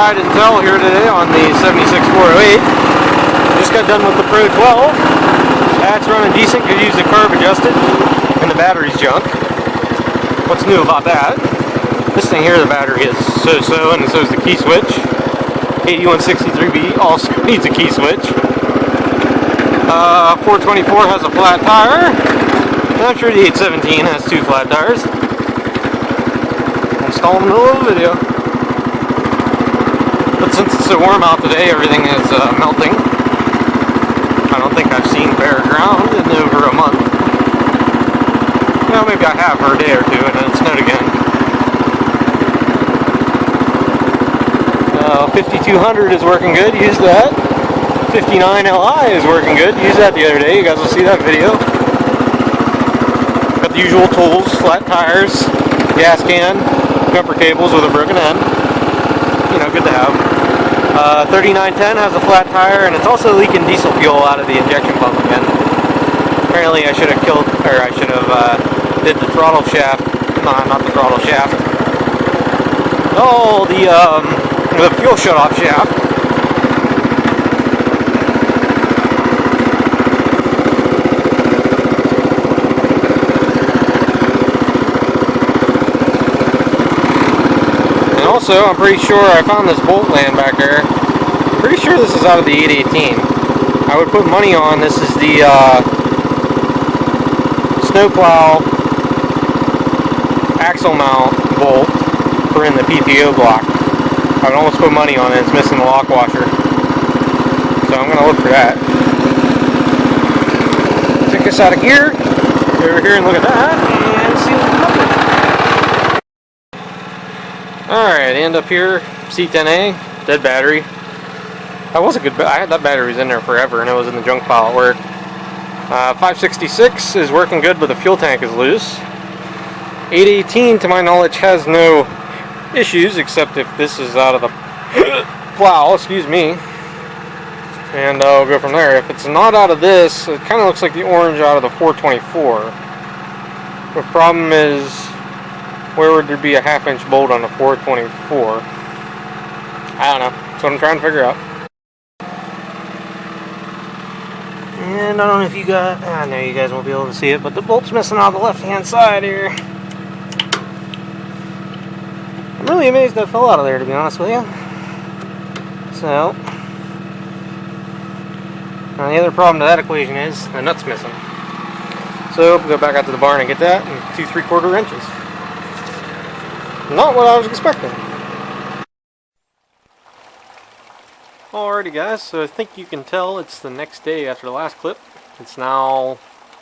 ride and tell here today on the 76408. Just got done with the Pro 12. That's running decent, could use the carb adjusted, and the battery's junk. What's new about that? This thing here, the battery is so-so, and so is the key switch. KD163B also needs a key switch. 424 has a flat tire, and I'm sure the 817 has 2 flat tires. Install in the middle of the video. But since it's so warm out today, everything is melting. I don't think I've seen bare ground in over a month. Well, maybe I have for a day or two, and then it snowed again. 5200 is working good, use that. 59Li is working good, use that the other day, you guys will see that video. Got the usual tools, flat tires, gas can, jumper cables with a broken end. You know, good to have. 3910 has a flat tire, and it's also leaking diesel fuel out of the injection pump again. Apparently I should have did the throttle shaft. No, not the throttle shaft. Oh, the fuel shut-off shaft. And also, I'm pretty sure I found this bolt land back there. I'm pretty sure this is out of the 818. I would put money on this is the snowplow axle mount bolt for in the PTO block. I would almost put money on it. It's missing the lock washer. So I'm going to look for that. Take this out of gear. Go over here and look at that. And see what's happening. Alright, end up here. C10A. Dead battery. That was a good I had that battery was in there forever and it was in the junk pile at work. 566 is working good, but the fuel tank is loose. 818, to my knowledge, has no issues, except if this is out of the plow, excuse me. And I'll go from there. If it's not out of this, it kind of looks like the orange out of the 424. The problem is, where would there be a 1/2-inch bolt on the 424? I don't know. That's what I'm trying to figure out. And I don't know if you guys, I know you guys won't be able to see it, but the bolt's missing on the left-hand side here. I'm really amazed that fell out of there, to be honest with you. So, now the other problem to that equation is the nut's missing. So, we'll go back out to the barn and get that, and 2 3/4 inches. Not what I was expecting. Alrighty guys, so I think you can tell it's the next day after the last clip. It's now,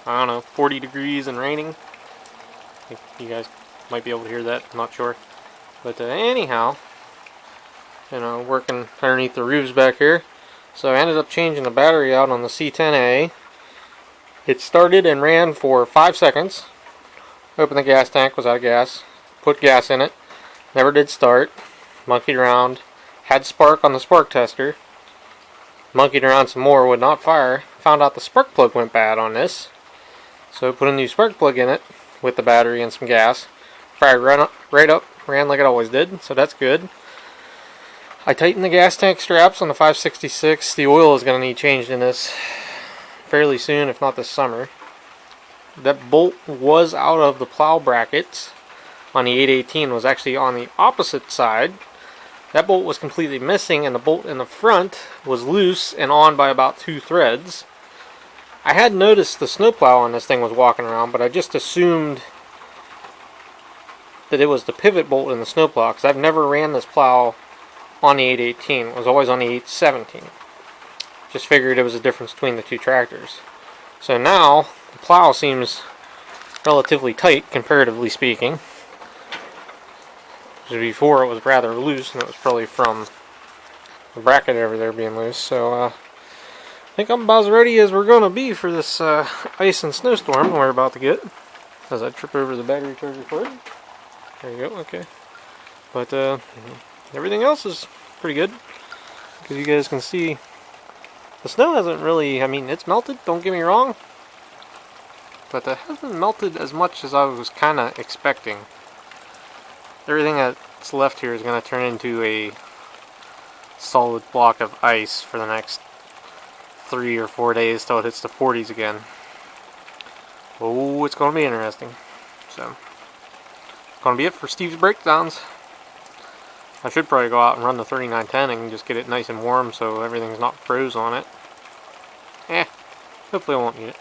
I don't know, 40 degrees and raining. I think you guys might be able to hear that, I'm not sure. But anyhow, you know, working underneath the roofs back here. So I ended up changing the battery out on the C10A. It started and ran for 5 seconds. Opened the gas tank, was out of gas. Put gas in it. Never did start. Monkeyed around. Had spark on the spark tester. Monkeyed around some more, would not fire. Found out the spark plug went bad on this. So put a new spark plug in it with the battery and some gas. Fired right up, ran like it always did, so that's good. I tightened the gas tank straps on the 566. The oil is going to need changed in this fairly soon, if not this summer. That bolt was out of the plow brackets on the 818, was actually on the opposite side. That bolt was completely missing, and the bolt in the front was loose and on by about 2 threads. I had noticed the snowplow on this thing was walking around, but I just assumed that it was the pivot bolt in the snowplow, because I've never ran this plow on the 818. It was always on the 817. Just figured it was a difference between the 2 tractors. So now, the plow seems relatively tight, comparatively speaking. Before it was rather loose, and it was probably from the bracket over there being loose. So I think I'm about as ready as we're going to be for this ice and snowstorm we're about to get. As I trip over the battery charger cord. There you go, okay. But everything else is pretty good. Because you guys can see, the snow hasn't really, I mean, it's melted, don't get me wrong. But it hasn't melted as much as I was kind of expecting. Everything that's left here is going to turn into a solid block of ice for the next 3 or 4 days till it hits the 40s again. Oh, it's going to be interesting. So, it's going to be it for Steve's Breakdowns. I should probably go out and run the 3910 and just get it nice and warm so everything's not froze on it. Hopefully I won't need it.